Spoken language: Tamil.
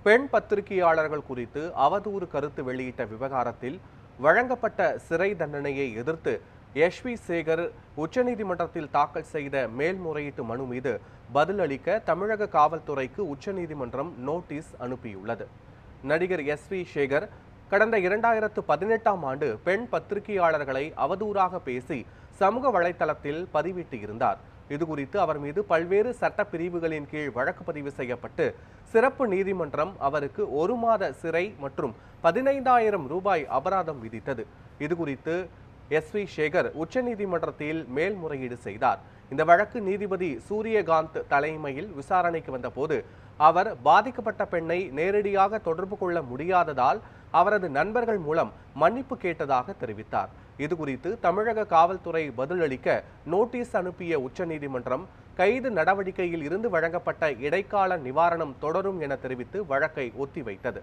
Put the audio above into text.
பெண் பத்திரிகையாளர்கள் குறித்து அவதூறு கருத்து வெளியிட்ட விவகாரத்தில் வழங்கப்பட்ட சிறை தண்டனையை எதிர்த்து எஸ்வி சேகர் உச்சநீதிமன்றத்தில் தாக்கல் செய்த மேல்முறையீட்டு மனு மீது பதிலளிக்க தமிழக காவல்துறைக்கு உச்சநீதிமன்றம் நோட்டீஸ் அனுப்பியுள்ளது. நடிகர் எஸ்வி சேகர் கடந்த 2018ஆம் ஆண்டு பெண் பத்திரிகையாளர்களை அவதூறாக பேசி சமூக வலைதளத்தில் பதிவிட்டு இருந்தார். இதுகுறித்து அவர் மீது பல்வேறு சட்ட பிரிவுகளின் கீழ் வழக்கு பதிவு செய்யப்பட்டு சிறப்பு நீதிமன்றம் அவருக்கு 1 மாத சிறை மற்றும் 15,000 ரூபாய் அபராதம் விதித்தது. இதுகுறித்து எஸ்வி சேகர் உச்சநீதிமன்றத்தில் மேல்முறையீடு செய்தார். இந்த வழக்கு நீதிபதி சூரியகாந்த் தலைமையில் விசாரணைக்கு வந்தபோது அவர் பாதிக்கப்பட்ட பெண்ணை நேரடியாக தொடர்பு கொள்ள முடியாததால் அவரது நண்பர்கள் மூலம் மன்னிப்பு கேட்டதாக தெரிவித்தார். இதுகுறித்து தமிழக காவல்துறை பதிலளிக்க நோட்டீஸ் அனுப்பிய உச்சநீதிமன்றம் கைது நடவடிக்கையில் இருந்து வழங்கப்பட்ட இடைக்கால நிவாரணம் தொடரும் என தெரிவித்து வழக்கை ஒத்திவைத்தது.